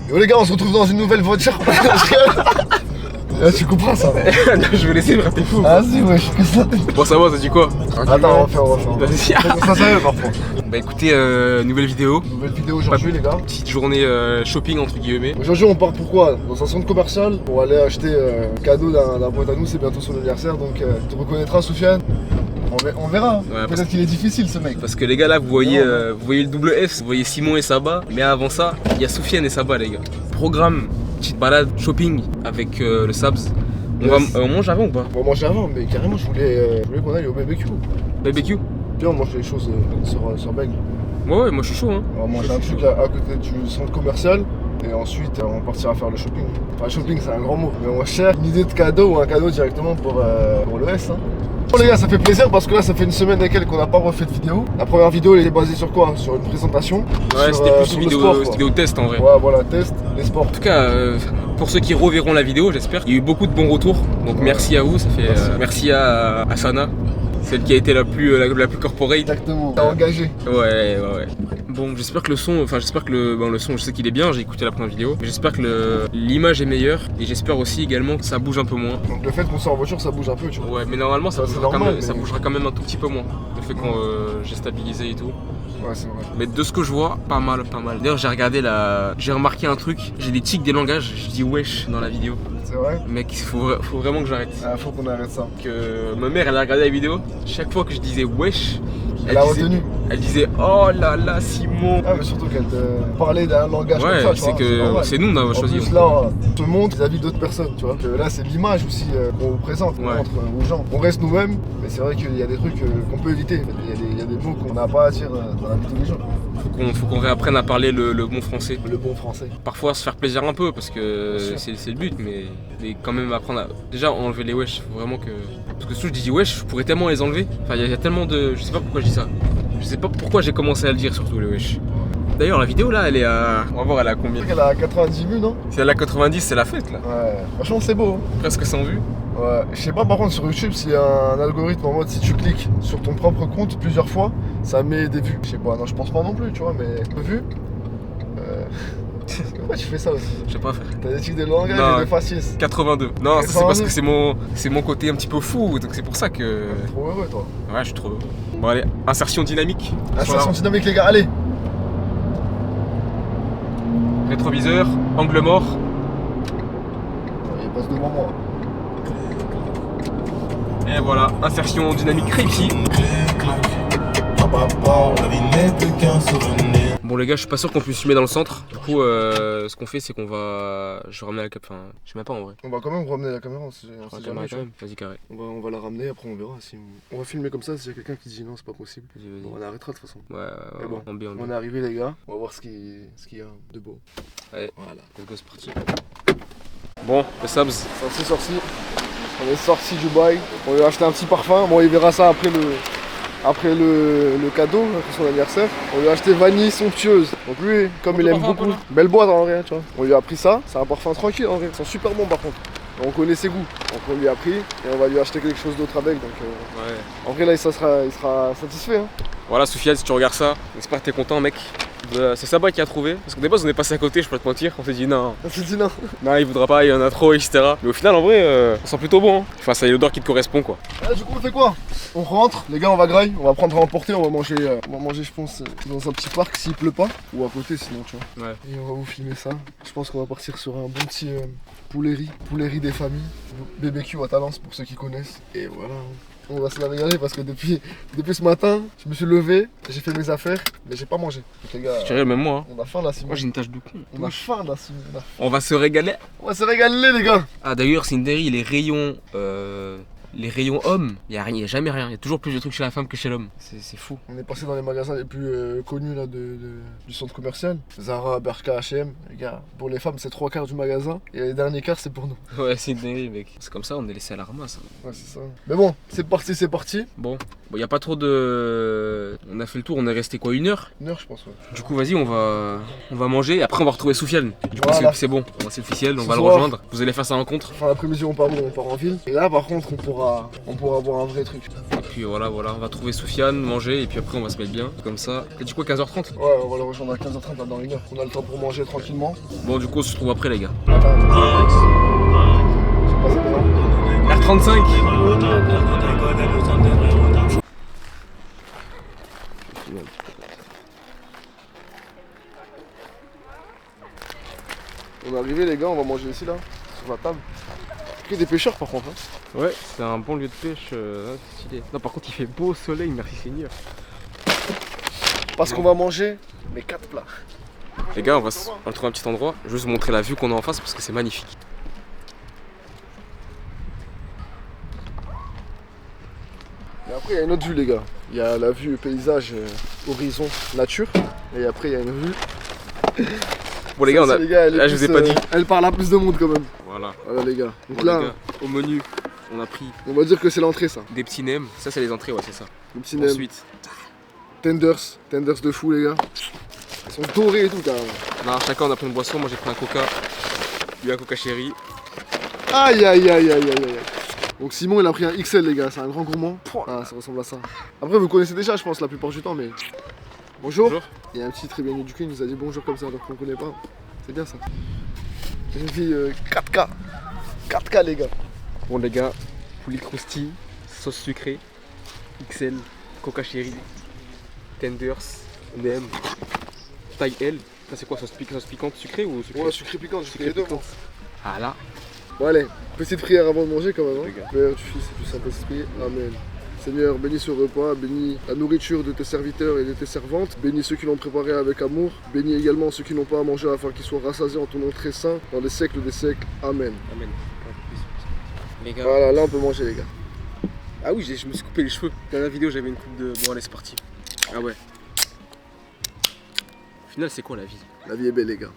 Yo les gars, on se retrouve dans une nouvelle voiture. Tu comprends ça? Non, je vais laisser, frère, t'es fou. Ah si, ouais, je suis que ça. Bon, ça va, ça dit quoi? Attends, on va faire. Vas-y. Ça sérieux parfois. Bah écoutez, nouvelle vidéo. Nouvelle vidéo aujourd'hui les gars. Petite journée shopping entre guillemets. Aujourd'hui on part pourquoi? Dans un centre commercial pour aller acheter un cadeau d'un pote à nous, c'est bientôt son anniversaire donc tu reconnaîtras Soufiane. On verra. Ouais, Peut-être qu'il est difficile ce mec. Parce que les gars là vous voyez le double F, vous voyez Simon et Saba. Mais avant ça, il y a Soufiane et Saba les gars. Programme, petite balade shopping avec le Sabs. On mange avant ou pas? On va manger avant mais carrément je voulais qu'on aille au BBQ. BBQ? Viens on mange des choses sur Bègle. Ouais, moi je suis chaud hein. On va manger un truc à côté du centre commercial. Et ensuite, on partira faire le shopping. Enfin, le shopping, c'est un grand mot. Mais on cherche une idée de cadeau ou un cadeau directement pour le S. Hein. Bon, les gars, ça fait plaisir parce que là, ça fait une semaine et quelques qu'on n'a pas refait de vidéo. La première vidéo, elle est basée sur quoi? Sur une présentation. Ouais, c'était plus une vidéo test en vrai. Ouais, voilà, test, les sports. En tout cas, pour ceux qui reverront la vidéo, j'espère. Il y a eu beaucoup de bons retours. Donc merci à vous. Ça fait merci à Sana. Celle qui a été la plus corporate. Exactement, t'as engagé. Ouais. Bon, j'espère que le son, le son, je sais qu'il est bien, j'ai écouté la première vidéo. Mais j'espère que l'image est meilleure et j'espère aussi également que ça bouge un peu moins. Donc le fait qu'on soit en voiture, ça bouge un peu, tu vois. Ouais, mais normalement ça bougera bougera quand même un tout petit peu moins. Le fait qu'on j'ai stabilisé et tout. Ouais, c'est vrai. Mais de ce que je vois, pas mal. D'ailleurs, j'ai remarqué un truc, j'ai des tics des langages, je dis wesh dans la vidéo. C'est vrai? Mec, il faut vraiment que j'arrête. Ah, faut qu'on arrête ça. Que ma mère, elle a regardé la vidéo, chaque fois que je disais wesh, elle a retenu. Elle disait oh là là Simon. Ah mais surtout qu'elle te parlait d'un langage comme ça, tu vois. C'est que c'est nous on a choisi. En plus là, on te montre vis-à-vis d'autres personnes, tu vois. Là c'est l'image aussi qu'on vous présente, qu'on montre aux gens. On reste nous-mêmes, mais c'est vrai qu'il y a des trucs qu'on peut éviter. Il y a des mots qu'on n'a pas à dire dans la vie de tous les jours. Faut qu'on réapprenne à parler le bon français. Le bon français. Parfois se faire plaisir un peu parce que c'est le but, mais quand même apprendre à déjà enlever les wesh. Faut vraiment que. Parce que si je dis wesh, je pourrais tellement les enlever. Enfin il y a tellement de. Je sais pas pourquoi je dis ça. Je sais pas pourquoi j'ai commencé à le dire surtout les wesh. D'ailleurs la vidéo là elle est à. On va voir elle est à combien? Elle a 90 vues non? Si elle a 90 c'est la fête là. Ouais, franchement c'est beau. Hein. Presque 100 vues. Ouais, je sais pas par contre sur YouTube s'il y a un algorithme en mode si tu cliques sur ton propre compte plusieurs fois, ça met des vues. Je sais pas, non je pense pas non plus tu vois, mais vues. Pourquoi tu fais ça aussi? Je sais pas frère. T'as des tics de langage et de faciès. 82. Non, ça c'est parce que c'est mon côté un petit peu fou, donc c'est pour ça que. T'es trop heureux toi. Ouais, je suis trop heureux. Bon allez, insertion dynamique. Insertion dynamique les gars, allez. Rétroviseur, angle mort. Il passe devant moi. Et voilà, insertion dynamique réussie. Bon les gars, je suis pas sûr qu'on puisse filmer dans le centre. Du coup, ce qu'on fait, c'est qu'on va. Je vais ramener la caméra. Enfin, je sais même pas en vrai. On va quand même ramener la caméra. Vas-y carré. On va la ramener. Après, on verra si on va filmer comme ça. S'il y a quelqu'un qui dit non, c'est pas possible. Vas-y. Bon, on arrêtera de toute façon. Ouais. Bon, on est arrivé les gars. On va voir ce qu'il y a de beau. Allez, voilà. let's go, c'est parti. Bon, le Sabs. C'est sorti. On est sorti du bail. On lui a acheté un petit parfum. Bon, il verra ça après le cadeau, après son anniversaire. On lui a acheté vanille somptueuse. Donc lui, comme il aime beaucoup, belle boîte en vrai, tu vois. On lui a pris ça, c'est un parfum tranquille en vrai. Ils sont super bons par contre. On connaît ses goûts. Donc on lui a pris et on va lui acheter quelque chose d'autre avec. Donc en vrai là il sera satisfait. Hein. Voilà Soufiane, si tu regardes ça, j'espère que t'es content mec. C'est Saba qui a trouvé. Parce qu'au départ on est passé à côté, je peux pas te mentir. On s'est dit non. On s'est dit non. Non, il voudra pas, il y en a trop, etc. Mais au final en vrai, on sent plutôt bon. Hein. Enfin ça y est l'odeur qui te correspond quoi. Du coup on fait quoi? On rentre, les gars on va graille, on va prendre à emporter, on va manger je pense dans un petit parc s'il pleut pas. Ou à côté sinon tu vois. Ouais. Et on va vous filmer ça. Je pense qu'on va partir sur un bon petit poulerie des familles. BBQ à Talence pour ceux qui connaissent. Et voilà. On va se la régaler parce que depuis ce matin, je me suis levé, j'ai fait mes affaires, mais j'ai pas mangé. Donc les gars, je dirais même moi. Hein. On a faim là Simon. Moi j'ai une tache de con. On a faim là Simon. On va se régaler. On va se régaler les gars. Ah d'ailleurs Cindery, les rayons hommes, il y a jamais rien. Il y a toujours plus de trucs chez la femme que chez l'homme. C'est fou. On est passé dans les magasins les plus connus là du centre commercial. Zara, Bershka, H&M. Les gars, pour les femmes c'est 3/4 du magasin et les derniers quarts c'est pour nous. Ouais Cindery mec. C'est comme ça, on est laissé à la ramasse. Hein. Ouais c'est ça. Mais bon, c'est parti. Bon, y a pas trop de. On a fait le tour, on est resté quoi, 1 heure? 1 heure je pense ouais. Du coup vas-y on va manger et après on va retrouver Soufiane. Du coup voilà. c'est bon, c'est officiel, on va le rejoindre. Vous allez faire sa rencontre. Enfin l'après-midi on part en ville. Et là par contre on pourra voir un vrai truc. Et puis voilà, on va trouver Soufiane, manger et puis après on va se mettre bien. Comme ça. T'as dit quoi, 15h30? Ouais on va le rejoindre à 15h30 dans 1 heure. On a le temps pour manger tranquillement. comment? Bon, du coup, on se retrouve après, les gars. Attends. J'ai passé devant. R35. On est arrivé les gars, on va manger ici là, sur la table. Que des pêcheurs par contre. Hein. Ouais, c'est un bon lieu de pêche, stylé. Non, par contre, il fait beau soleil, merci Seigneur. Parce qu'on va manger mes 4 plats. Les gars, on va trouver un petit endroit. Je vais juste vous montrer la vue qu'on a en face parce que c'est magnifique. Et après, il y a une autre vue, les gars. Il y a la vue paysage, horizon, nature. Et après, il y a une vue. Bon, les gars, Ça, on a. les gars, elle est Là, je vous ai plus, pas dit. Elle parle à plus de monde quand même. Voilà. Voilà, les gars. Donc Bon, là, les gars, au menu, on a pris on va dire que c'est l'entrée, ça. des petits nems. Ça, c'est les entrées, ouais, c'est ça. Le petit nem. Ensuite, Tenders de fou, les gars. Ils sont dorés et tout, carrément. là, chacun, on a pris une boisson. Moi, j'ai pris un coca. Lui, un coca chéri. Aïe, aïe, aïe, aïe, aïe, aïe. Donc Simon, il a pris un XL, les gars. C'est un grand gourmand. Ah, ça ressemble à ça. Après, vous connaissez déjà, je pense, la plupart du temps, mais. Bonjour. Bonjour. Il y a un petit très bien du cul, il nous a dit bonjour comme ça alors qu'on connaît pas. C'est bien ça. Une vie 4K. 4K, les gars. Bon, les gars, poulet croustille, sauce sucrée, XL, coca chéri, tenders, nem, taille L. Ça, c'est quoi, sauce piquante sucrée ou sucrée? Ouais, sucré piquant, j'ai pris les deux. Moi. Ah là. Bon, allez, petite prière avant de manger quand même. Les Hein. gars. Père, du Fils et du Saint-Esprit. Amen. Seigneur, bénis ce repas, bénis la nourriture de tes serviteurs et de tes servantes, bénis ceux qui l'ont préparé avec amour, bénis également ceux qui n'ont pas à manger afin qu'ils soient rassasiés en ton nom très saint, dans les siècles des siècles. Amen. Amen. Les gars. Voilà, là on peut manger les gars. Ah oui, je me suis coupé les cheveux. Dans la vidéo, j'avais une coupe de. Bon, allez, c'est parti. Ah ouais. Au final, c'est quoi la vie? La vie est belle les gars.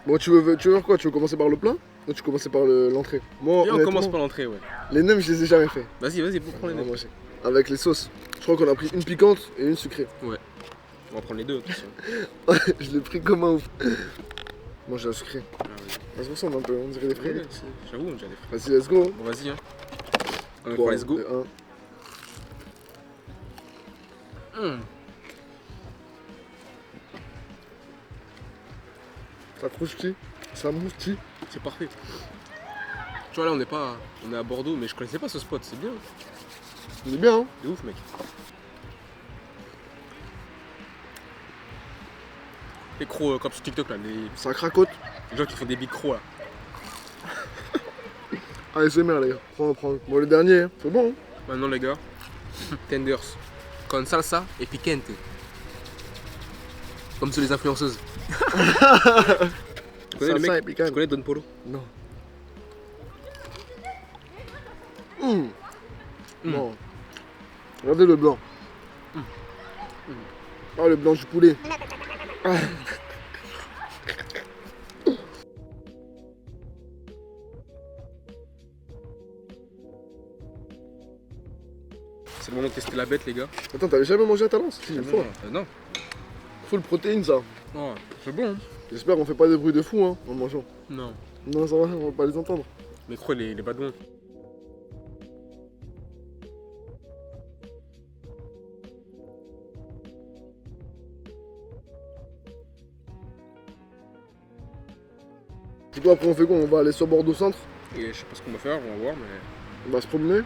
Bon, tu veux quoi? Tu veux commencer par le plat? Ou tu commences par l'entrée? Moi, Viens, on honnêtement, commence par l'entrée, ouais. les nems, je les ai jamais fait. Vas-y, prends les On va nems. manger. Avec les sauces. Je crois qu'on a pris une piquante et une sucrée. On va prendre les deux, de toute façon. Je l'ai pris comme un ouf. Moi j'ai la sucrée. Ah, ouais. Ça se ressemble un peu, on dirait des frères. Ouais, j'avoue, on dirait des frères. Vas-y, let's go. Bon, vas-y, hein. On va Trois, let's go. deux, un. Ça croustille, ça moustille. C'est parfait. Tu vois, là, on est à Bordeaux, mais je connaissais pas ce spot, c'est bien. C'est bien, hein? C'est ouf, mec. Les crocs comme sur TikTok, là, Ça cracote. les gens qui font des big crocs, là. Allez, c'est merde, les gars. Prends. Bon, le dernier, hein. C'est bon, hein? Maintenant, les gars, tenders. Con salsa et piquante. Comme sur les influenceuses. Tu connais le Salsa mec? et piquante. Tu connais Don Polo? Non. Mm. Non. Regardez le blanc. Ah, le blanc du poulet. C'est le moment de tester la bête, les gars. Attends, t'avais jamais mangé à Talence? Si, une fois. Non. Full protéine, ça. Non, c'est bon. Hein. J'espère qu'on fait pas des bruits de fou, hein, en mangeant. Non. Non, ça va, on va pas les entendre. Mais crois les badons. Du coup, après, on fait quoi? On va aller sur Bordeaux Centre. Et je sais pas ce qu'on va faire, on va voir, mais. On va se promener.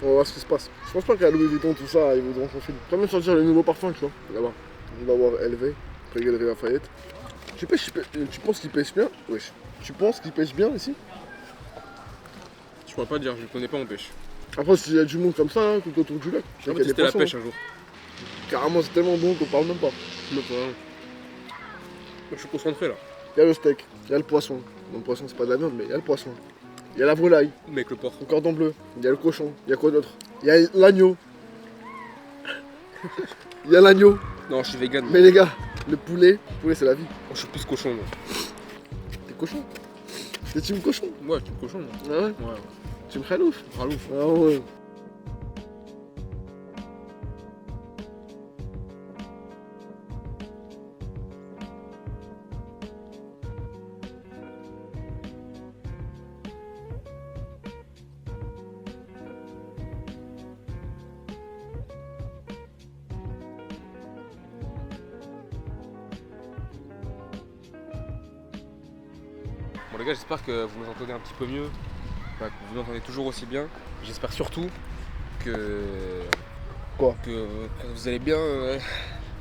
On va voir ce qui se passe. Je pense pas qu'à Louis Vuitton, tout ça, ils voudront qu'on filme. Quand même sortir les nouveaux parfums, tu vois, là-bas. On va voir LV, après Galerie Lafayette. Tu penses qu'ils pêchent bien? Wesh. Tu penses qu'ils pêchent bien ici? Je pourrais pas dire, je connais pas, on pêche. Après, s'il y a du monde comme ça, hein, tout autour du lac. On il va y a des tester la poissons, pêche hein. un jour. Carrément, c'est tellement bon qu'on parle même pas. Je suis concentré là. Il y a le steak, il y a le poisson. Bon, le poisson, c'est pas de la viande, mais il y a le poisson. Il y a la volaille, Mec, le porc. le cordon bleu, il y a le cochon, il y a quoi d'autre? Il y a l'agneau. Il y a l'agneau. Non, je suis vegan. Mais les gars, le poulet c'est la vie. Je suis plus cochon, moi. T'es cochon. T'es team cochon. Ouais, je suis cochon, moi. Ah ouais? Ouais. Team khalouf. Ralouf. Ah ouais. Bon les gars, j'espère que vous nous entendez un petit peu mieux, que vous nous entendez toujours aussi bien. J'espère surtout que... Quoi? Que vous allez bien...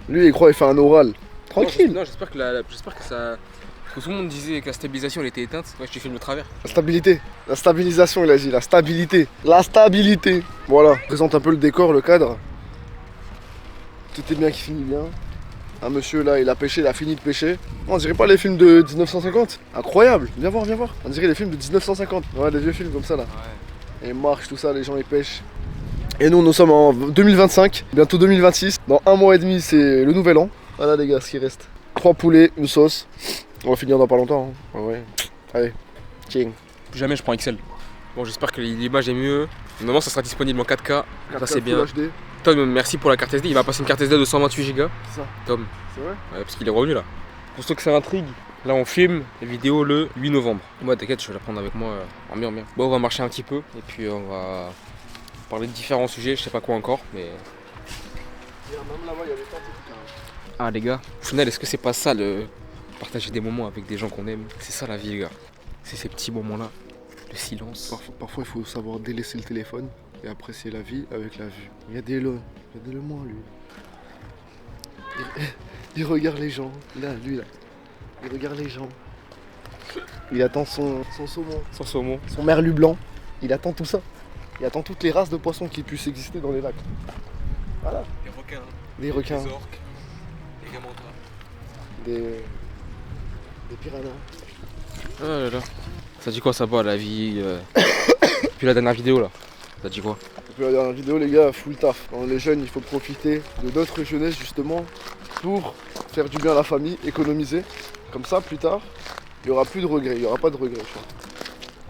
Lui il croit qu'il fait un oral. Tranquille. Non, j'espère que j'espère que ça... Parce que tout le monde disait que la stabilisation elle était éteinte. Ouais, je te filme le travers. La stabilité. La stabilisation il a dit. La stabilité. La stabilité. Voilà. Je présente un peu le décor, le cadre. Tout est bien qui finit bien. Un monsieur là, il a pêché, il a fini de pêcher. On dirait pas les films de 1950. Incroyable. Viens voir, viens voir. On dirait les films de 1950. Ouais, les vieux films comme ça là. Ouais. Et ils marchent, tout ça, les gens ils pêchent. Et nous sommes en 2025, bientôt 2026. Dans un mois et demi, c'est le nouvel an. Voilà les gars, ce qui reste. 3 poulets, une sauce. On va finir dans pas longtemps. Hein. Ouais. Allez, tiens. Plus jamais je prends Excel. Bon, j'espère que l'image est mieux. Normalement, ça sera disponible en 4K. Ça c'est bien. HD. Tom, merci pour la carte SD. Il va passer une carte SD de 128 Go. C'est ça. Tom. C'est vrai? Ouais, parce qu'il est revenu là. Pour ceux que ça intrigue, là on filme les vidéos le 8 novembre. Moi, t'inquiète, je vais la prendre avec moi en bien. Bon, on va marcher un petit peu et puis on va parler de différents sujets. Je sais pas quoi encore, mais. Même là-bas, il y avait pas de... Ah, les gars, au final, est-ce que c'est pas ça le. Partager des moments avec des gens qu'on aime? C'est ça la vie, les gars. C'est ces petits moments-là. Le silence. Parfois, il faut savoir délaisser le téléphone et apprécier la vie avec la vue. Regardez-le moi, lui. Il regarde les gens. Là, lui, là. Il regarde les gens. Il attend son saumon. Son saumon. Son merlu blanc. Il attend tout ça. Il attend toutes les races de poissons qui puissent exister dans les lacs. Voilà. Les requins. Des requins. Des orques. Des gamantas. Des piranhas. Ah là là. Ça dit quoi ça va la vie Depuis la dernière vidéo là. Ça dit quoi? Depuis la dernière vidéo les gars, full taf. Quand on est jeunes, il faut profiter de notre jeunesse justement pour faire du bien à la famille, économiser. Comme ça plus tard, il n'y aura plus de regrets, il n'y aura pas de regrets.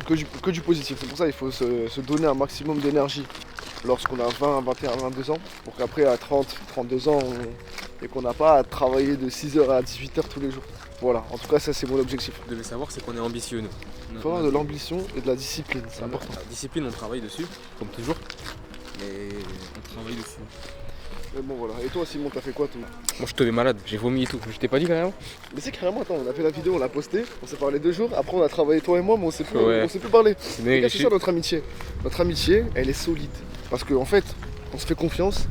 Que du positif. C'est pour ça qu'il faut se donner un maximum d'énergie lorsqu'on a 20, 21, 22 ans. Pour qu'après à 30, 32 ans, et qu'on n'a pas à travailler de 6h à 18h tous les jours. Voilà, en tout cas ça c'est mon objectif. Vous devez savoir c'est qu'on est ambitieux nous. Il faut avoir de l'ambition et de la discipline, c'est important. La discipline on travaille dessus, comme toujours. Mais on travaille dessus. Mais bon voilà, et toi Simon t'as fait quoi toi? Moi je te vais malade, j'ai vomi et tout. Je t'ai pas dit carrément? Mais c'est carrément, attends, on a fait la vidéo, on l'a postée, on s'est parlé 2 jours, après on a travaillé toi et moi, mais on s'est plus, on s'est plus parlé. C'est ça notre amitié. Notre amitié, elle est solide. Parce qu'en fait, on se fait confiance,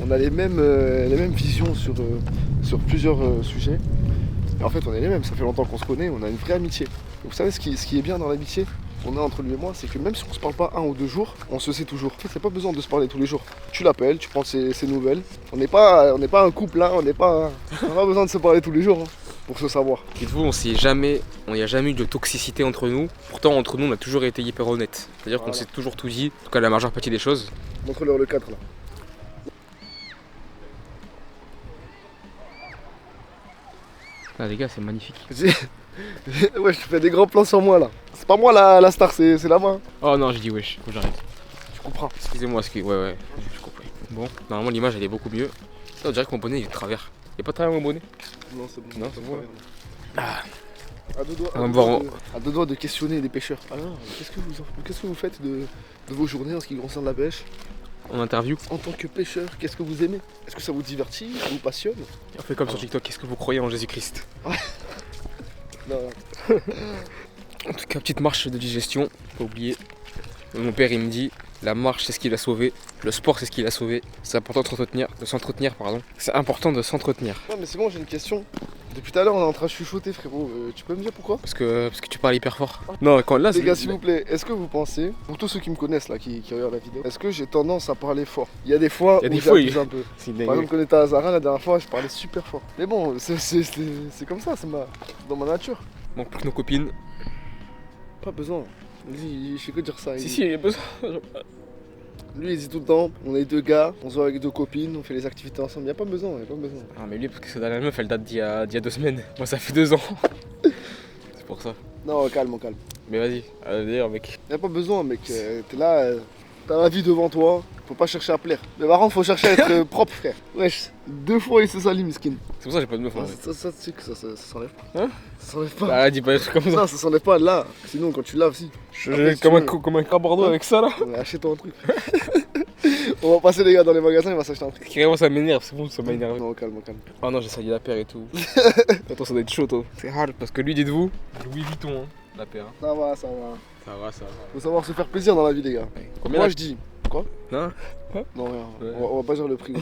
on a les mêmes visions sur plusieurs sujets. Et en fait on est les mêmes, ça fait longtemps qu'on se connaît, on a une vraie amitié. Et vous savez ce qui est bien dans l'amitié qu'on a entre lui et moi, c'est que même si on se parle pas 1 ou 2 jours, on se sait toujours. En fait, c'est pas besoin de se parler tous les jours. Tu l'appelles, tu prends ses nouvelles. On n'est pas un couple là, on n'a pas besoin de se parler tous les jours hein, pour se savoir. Dites-vous, il n'y a jamais eu de toxicité entre nous. Pourtant entre nous on a toujours été hyper honnêtes. C'est-à-dire qu'on s'est toujours tout dit, en tout cas la majeure partie des choses. Montre-leur le cadre là. Ah les gars, c'est magnifique. Ouais, je fais des grands plans sur moi là. C'est pas moi la star, c'est la main. Oh non, j'ai dit wesh, faut que j'arrête. Tu comprends? Excusez-moi, ouais, je comprends. Bon, normalement l'image elle est beaucoup mieux. Là, on dirait que mon bonnet il est de travers. Il est pas de travers mon bonnet? Non, c'est bon. Non, c'est bon. À deux doigts de questionner les pêcheurs. Alors, qu'est-ce que vous faites de vos journées en ce qui concerne la pêche? En interview. En tant que pêcheur, qu'est-ce que vous aimez? Est-ce que ça vous divertit? Ça vous passionne? On fait comme sur TikTok, qu'est-ce que vous croyez en Jésus-Christ? Non. En tout cas, petite marche de digestion, pas oublier. Mon père il me dit, la marche c'est ce qui l'a sauvé, le sport c'est ce qui l'a sauvé, c'est important de s'entretenir. C'est important de s'entretenir. Ouais mais c'est bon, j'ai une question. Depuis tout à l'heure on est en train de chuchoter frérot, tu peux me dire pourquoi? Parce que tu parles hyper fort. Non, quand là les gars s'il vous plaît, est-ce que vous pensez, pour tous ceux qui me connaissent là, qui regardent la vidéo, est-ce que j'ai tendance à parler fort? Il y a des fois où j'abuse un peu. Par exemple quand on était à Zara la dernière fois, je parlais super fort. Mais bon, c'est comme ça, c'est dans ma nature. Manque plus que nos copines. Pas besoin. Lui, je sais que dire ça. Si, il y a besoin. Lui, il dit tout le temps, on est 2 gars, on se voit avec 2 copines, on fait les activités ensemble. Y a pas besoin. Ah, mais lui, parce que cette dernière meuf, elle date d'il y a 2 semaines. Moi, ça fait 2 ans. C'est pour ça. Non, calme. Mais vas-y, d'ailleurs, mec. Y a pas besoin, mec. T'es là, t'as la vie devant toi, faut pas chercher à plaire. Mais par contre, faut chercher à être propre, frère. Wesh, 2 fois il se salit, miskin. C'est pour ça que j'ai pas de meuf. Ça, tu sais que ça s'enlève pas. Hein? Ça s'enlève pas. Bah, dis pas des trucs comme ça. Non, ça s'enlève pas là. Sinon, quand tu laves, si. Comme un crabe Bordeaux avec ça là. Achète-toi un truc. On va passer les gars dans les magasins, il va s'acheter un truc. Carrément ça m'énerve, c'est bon, ça m'a énervé. Non, calme. Oh non, j'ai sali la paire et tout. Attends, ça doit être chaud toi. C'est hard parce que lui, dites-vous, Louis Vuitton, hein. La paix, hein. Ça va, ça va. Ça va, ça va. Faut savoir se faire plaisir dans la vie, les gars. Combien Moi, là je dis. Quoi? Non. Non, rien. Ouais. On va pas dire le prix.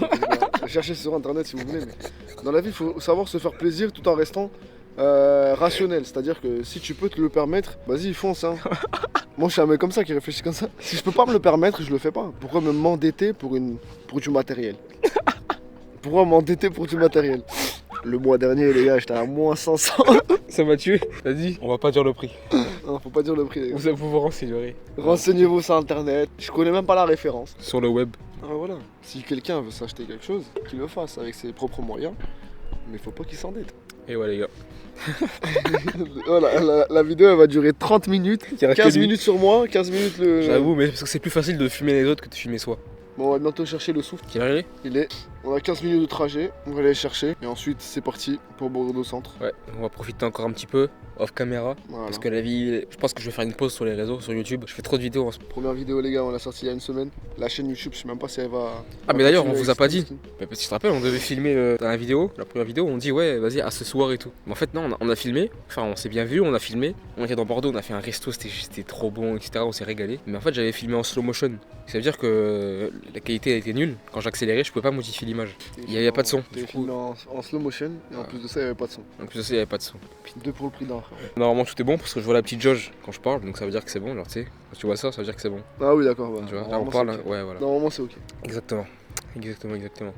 Cherchez sur internet si vous voulez. Mais dans la vie, il faut savoir se faire plaisir tout en restant rationnel. C'est-à-dire que si tu peux te le permettre, vas-y, fonce. Hein. Moi, je suis un mec comme ça qui réfléchit comme ça. Si je peux pas me le permettre, je le fais pas. Pourquoi m'endetter pour du matériel? Pourquoi m'endetter pour du matériel? Le mois dernier, les gars, j'étais à moins 500. Ça m'a tué. Vas-y, on va pas dire le prix. Non, faut pas dire le prix, les gars. Vous vous renseignerez. Renseignez-vous sur internet. Je connais même pas la référence. Sur le web. Ah, voilà. Si quelqu'un veut s'acheter quelque chose, qu'il le fasse avec ses propres moyens. Mais faut pas qu'il s'endette. Et ouais, les gars. Voilà, la vidéo elle va durer 30 minutes. Il reste 15 que lui. minutes sur moi, 15 minutes le. J'avoue, mais parce que c'est plus facile de filmer les autres que de filmer soi. Bon, on va bientôt chercher le souffle. Quelle heure il est? Il est. On a 15 minutes de trajet, on va aller le chercher. Et ensuite, c'est parti pour Bordeaux Centre. Ouais, on va profiter encore un petit peu, off caméra. Voilà. Parce que la vie, je pense que je vais faire une pause sur les réseaux, sur YouTube. Je fais trop de vidéos en ce moment. Première vidéo, les gars, on l'a sortie il y a une semaine. La chaîne YouTube, je sais même pas si elle va. Ah, mais d'ailleurs, on continuer vous a pas avec dit. Mais parce que tu te rappelles, on devait filmer dans la vidéo, la première vidéo, on dit ouais, vas-y, à ce soir et tout. Mais en fait, non, on a filmé, enfin, on s'est bien vu, on a filmé. On était dans Bordeaux, on a fait un resto, c'était trop bon, etc. On s'est régalé. Mais en fait, j'avais filmé en slow motion. Ça veut dire que la qualité était nulle. Quand j'accélérais, je pouvais pas modifier l'image. Il y avait pas de son. T'es Du coup, filmé en slow motion et en plus de ça, il y avait pas de son. en plus de ça, il y avait pas de son. Deux pour le prix d'un. Normalement, tout est bon parce que je vois la petite jauge quand je parle, donc ça veut dire que c'est bon. Genre, tu sais, quand tu vois ça, ça veut dire que c'est bon. Ah oui, d'accord. Bah, Tu vois, là, on normalement, parle, c'est ok. ouais, voilà. Normalement, c'est ok. Exactement. Exactement.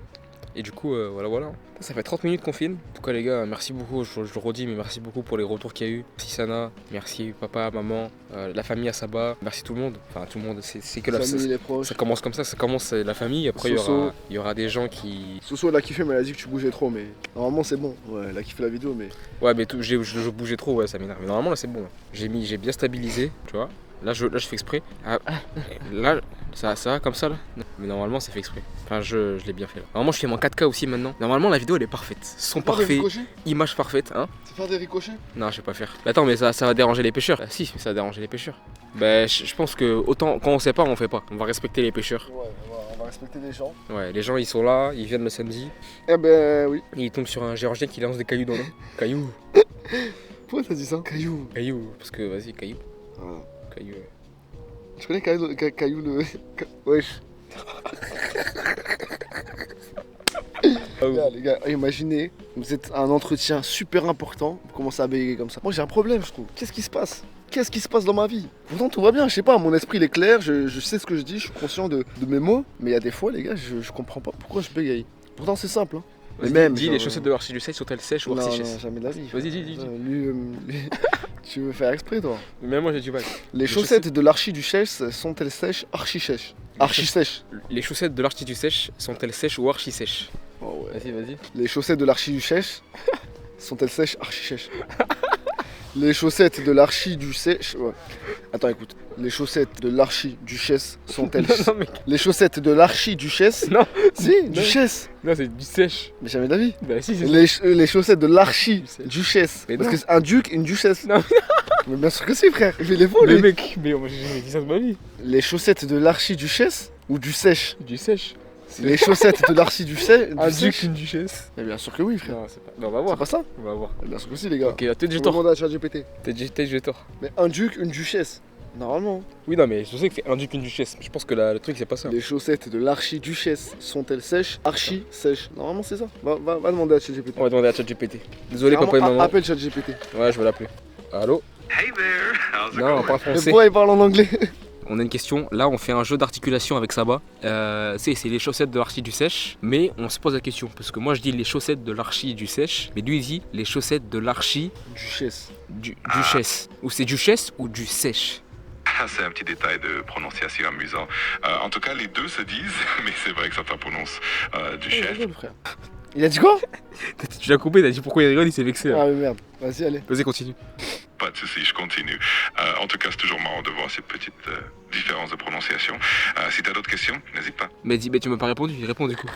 Et du coup, voilà. Ça fait 30 minutes qu'on filme. En tout cas, les gars, merci beaucoup. Je le redis, mais merci beaucoup pour les retours qu'il y a eu. Merci Sana, merci papa, maman, la famille à Saba. Merci tout le monde. Enfin, tout le monde, c'est que la Famille, les proches. ça commence comme ça commence la famille. Après, Soso. il y aura des gens qui. Soso, elle a kiffé, mais elle a dit que tu bougeais trop. Mais normalement, c'est bon. Ouais, elle a kiffé la vidéo, mais. Ouais, mais je bougeais trop, ouais, ça m'énerve. Mais normalement, là, c'est bon. J'ai bien stabilisé, tu vois. Là, je fais exprès. Ah, là, ça va comme ça, là. Mais normalement, c'est fait exprès. Enfin, je l'ai bien fait, là. Normalement, je filme en 4K aussi maintenant. Normalement, la vidéo, elle est parfaite. Son Faire des parfait, ricochets image parfaite, hein. C'est faire des ricochets? Non, je vais pas faire. Mais attends, mais ça va déranger les pêcheurs. Ah, si, ça va déranger les pêcheurs. Bah, je pense que autant quand on sait pas, on fait pas. On va respecter les pêcheurs. Ouais, on va respecter les gens. Ouais, les gens, ils sont là, ils viennent le samedi. Eh ben oui. Et ils tombent sur un géorgien qui lance des cailloux dans l'eau. Cailloux. Pourquoi t'as dit ça? Caillou. Cailloux. Parce que, vas-y, cailloux. Voilà. Cailloux. Tu connais Caillou le. Wesh. Les gars, imaginez, vous êtes à un entretien super important, vous commencez à bégayer comme ça. Moi j'ai un problème, je trouve. Qu'est-ce qui se passe? Qu'est-ce qui se passe dans ma vie? Pourtant tout va bien, je sais pas, mon esprit il est clair, je sais ce que je dis, je suis conscient de mes mots, mais il y a des fois les gars, je comprends pas pourquoi je bégaye. Pourtant c'est simple, hein. Mais même, dis genre, les chaussettes de l'archiduchesse sont-elles sèches ou Non, archichesses? non, jamais de la vie. Vas-y, dis. Lui, tu veux faire exprès toi? Mais moi j'ai du mal. Les chaussettes de l'archiduchesse sont-elles sèches, archi-sèches? Archi-sèches. Les chaussettes de l'archiduchesse sont-elles sèches ou archi-sèches? Oh ouais. Vas-y. Les chaussettes de l'archiduchesse sont-elles sèches, archi-sèches? Les chaussettes de l'archiduchesse. Ouais. Attends, écoute. Les chaussettes de l'archiduchesse sont-elles. Non, mais. Les chaussettes de l'archiduchesse. Non, Si, duchesse. non, c'est du sèche. Mais jamais d'avis. Bah, si, c'est Les chaussettes de l'archiduchesse. Mais Parce non. que c'est un duc, une duchesse. Non. Mais bien sûr que si, frère. Il fait les faux, Mais lui. mec, mais moi j'ai jamais dit ça de ma vie. Les chaussettes de l'archiduchesse ou du sèche? Du sèche. Les chaussettes de l'archiduchesse. Un duc, une duchesse. Mais bien sûr que oui, frère. Non, c'est pas. Non, on va C'est voir. pas ça? On va voir. Bien sûr que si, les gars. Ok, peut-être j'ai Faut tort. demander à ChatGPT. Peut-être j'ai tort. Mais un duc, une duchesse. Normalement. Oui, non, mais je sais que c'est un duc, une duchesse. Mais je pense que le truc, c'est pas ça. Les chaussettes de l'archiduchesse sont-elles sèches? Archi-sèches. Normalement, c'est ça. Va demander à ChatGPT. On va demander à ChatGPT. Désolé, papa et maman. Appelle ChatGPT. Ouais, je vais l'appeler. Allô? Hey there, how's it Non, on going? parle Mais français. pourquoi il parle en anglais? On a une question. Là, on fait un jeu d'articulation avec Saba. C'est les chaussettes de l'archi du sèche. Mais on se pose la question. Parce que moi, je dis les chaussettes de l'archi du sèche. Mais lui, il dit les chaussettes de l'archi Duchesse. du duchesse. Ou c'est duchesse ou du sèche. Ah, c'est un petit détail de prononciation amusant. En tout cas, les deux se disent, mais c'est vrai que certains prononcent du Il chef. rigole, frère. Il a dit quoi? Tu l'as coupé, t'as dit pourquoi il rigole, il s'est vexé. Là. Ah mais merde. Vas-y, allez. Vas-y, continue. Pas de soucis, je continue. En tout cas, c'est toujours marrant de voir ces petites différences de prononciation. Si t'as d'autres questions, n'hésite pas. Mais tu m'as pas répondu, il répond du coup.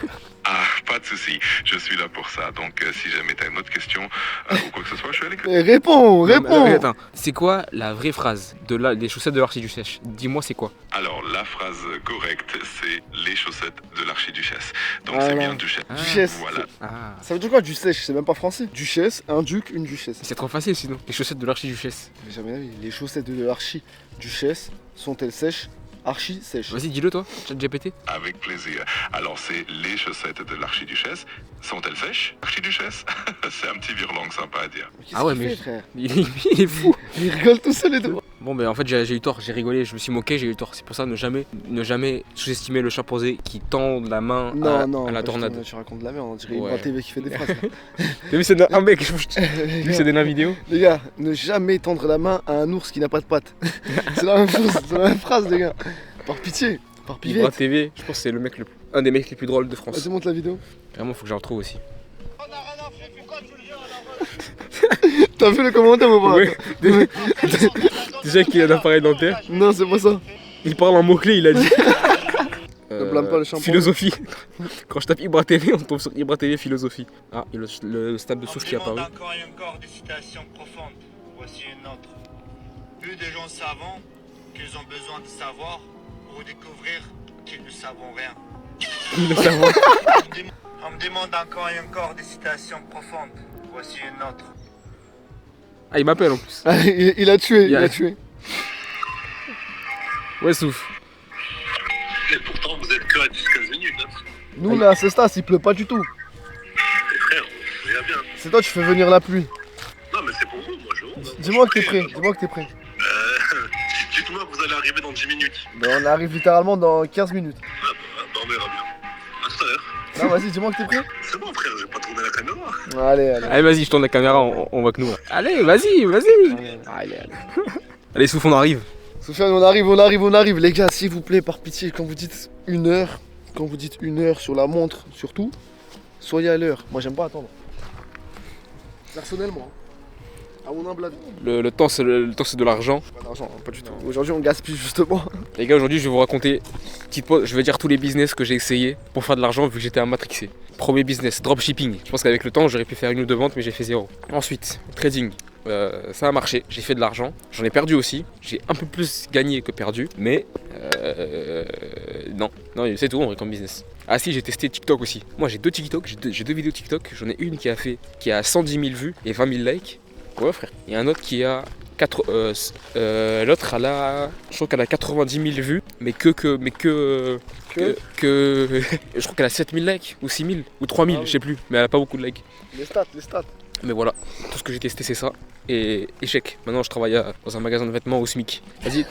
Ah, pas de soucis, je suis là pour ça. Donc, si jamais t'as une autre question ou quoi que ce soit, je actually? Réponds. Attends, c'est quoi la vraie phrase des chaussettes de l'archiduchesse? Dis-moi c'est quoi? Alors, la phrase correcte, c'est les chaussettes de l'archiduchesse. Donc, Voilà. c'est bien duchesse. Duchesse. Voilà. Ah, Ça veut dire quoi, du sèche? C'est même pas français. Duchesse, un duc, une duchesse. c'est trop facile sinon. Les chaussettes de l'archiduchesse. J'ai jamais vu. Les chaussettes de l'archi-duchesse sont-elles sèches? Archi-sèches. Vas-y, dis-le toi, ChatGPT. Avec plaisir. Alors, c'est les chaussettes de l'archiduchesse. Sont-elles sèches, archiduchesse? C'est un petit virlang sympa à dire. Qu'est-ce Ah ouais, qu'il mais fait, frère? il est fou. Il rigole tout seul et tout. Bon, ben en fait, j'ai eu tort, j'ai rigolé, je me suis moqué, j'ai eu tort. C'est pour ça ne jamais sous-estimer le chimpanzé qui tend la main à la pas tornade. du tout, tu racontes de la merde, on dirait Ouais. Ibra TV qui fait des phrases. Là. T'as vu, c'est un mec, vu que c'est des vidéo. Les gars, ne jamais tendre la main à un ours qui n'a pas de pattes. C'est la même chose, c'est la même phrase, les gars. Par pitié, par Ibra pivette. TV, je pense que c'est un des mecs les plus drôles de France. Vas-y, monte la vidéo. Vraiment, faut que j'en retrouve aussi. T'as vu le commentaire ou pas? Ouais. Déjà qu'il a un appareil dentaire, Non, c'est pas ça. il parle en mots-clés, il a dit. Ne blâme pas le shampoing. Philosophie. Quand je tape Ibra TV, on tombe sur Ibra TV philosophie. Ah, il y a le stade de souffle qui est apparu. Encore et encore des citations profondes. Voici une autre. Plus de gens savants qu'ils ont besoin de savoir pour découvrir qu'ils ne savent rien. Le savoir. On me demande encore et encore des citations profondes. Voici une autre. Ah, il m'appelle en plus. Ah, il a tué, il a tué. Ouais, souffle. Et pourtant, vous êtes que à 10-15 minutes. Hein. Nous, on est à Cestas, il pleut pas du tout. Et frère, je regarde bien. C'est toi, tu fais venir la pluie. Non, mais c'est pour vous, moi je honte. Dis-moi que t'es prêt, dis-moi que t'es prêt. Dites-moi que vous allez arriver dans 10 minutes. Ben, on arrive littéralement dans 15 minutes. Ah, bah, on verra bien. À tout à l'heure. Non, vas-y, dis-moi que t'es prêt. C'est bon, frère, je vais pas tourner la caméra. Allez. Allez, vas-y, je tourne la caméra, on voit que nous. Là. Allez, vas-y. Allez. Allez, souffle, on arrive. Soufiane, on arrive. Les gars, s'il vous plaît, par pitié, quand vous dites 1 heure, sur la montre, surtout, soyez à l'heure. Moi, j'aime pas attendre. Personnellement, à mon humble avis. Le temps, c'est de l'argent. Pas d'argent, pas du tout. Aujourd'hui, on gaspille justement. Les gars, aujourd'hui, je vais vous raconter, je vais dire tous les business que j'ai essayé pour faire de l'argent vu que j'étais un matrixé. Premier business, dropshipping. Je pense qu'avec le temps, j'aurais pu faire 1 ou 2 ventes, mais j'ai fait 0. Ensuite, trading. Ça a marché, j'ai fait de l'argent, j'en ai perdu aussi, j'ai un peu plus gagné que perdu, mais non, c'est tout en vrai comme business. Ah si, j'ai testé TikTok aussi. Moi j'ai 2 TikTok, j'ai deux vidéos TikTok, j'en ai une qui a 110 000 vues et 20 000 likes. Ouais frère, il y a un autre qui a l'autre elle a, je crois qu'elle a 90 000 vues, mais que je crois qu'elle a 7 000 likes ou 6 000 ou 3 000, Ah oui. je sais plus, mais elle a pas beaucoup de likes. Les stats. Mais voilà, tout ce que j'ai testé c'est ça. Et échec. Maintenant je travaille dans un magasin de vêtements au SMIC. Vas-y,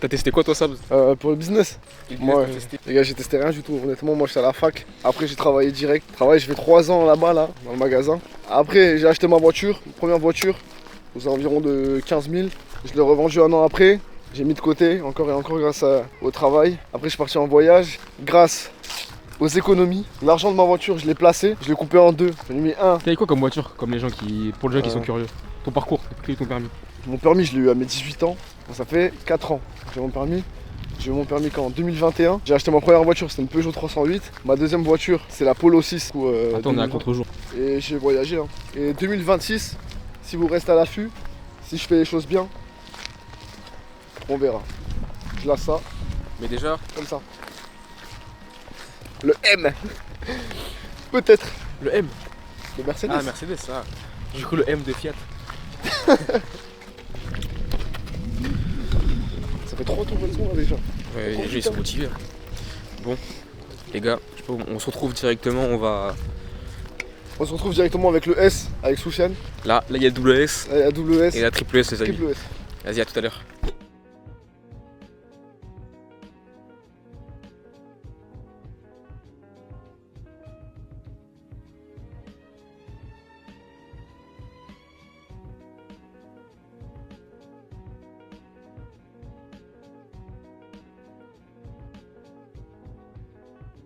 t'as testé quoi toi Sab? Pour le business. Moi, les gars, j'ai testé rien du tout. Honnêtement, moi, j'étais à la fac. Après, j'ai travaillé direct. J'ai fait 3 ans là-bas, là, dans le magasin. Après, j'ai acheté ma voiture, ma première voiture, aux environs de 15 000. Je l'ai revendue 1 an après. J'ai mis de côté, encore et encore grâce au travail. Après, je suis parti en voyage. Grâce aux économies, l'argent de ma voiture, je l'ai placé. Je l'ai coupé en 2. J'en ai mis un. T'as eu quoi comme voiture? Pour les gens qui sont curieux. Ton parcours, t'as eu ton permis. Mon permis, je l'ai eu à mes 18 ans. Donc, ça fait 4 ans que j'ai mon permis. J'ai eu mon permis en 2021. J'ai acheté ma première voiture, c'était une Peugeot 308. Ma deuxième voiture, c'est la Polo 6. Attends, on est à 2020. contre-jour. Et j'ai voyagé. Hein. Et 2026, si vous restez à l'affût, si je fais les choses bien, on verra. Je lâche ça, Mais déjà, comme ça. Le M. Peut-être. le M. Le Mercedes. Ah, Mercedes, ça. J'ai cru le M de Fiat. Ça fait 3 tours de son là déjà. Ouais, les gens ils sont motivés. hein. Bon, les gars, je sais pas, on se retrouve directement, On se retrouve directement avec le S, avec Soufiane. Là, il y a le double S La double S, et la triple S les amis. triple S. Vas-y, à tout à l'heure.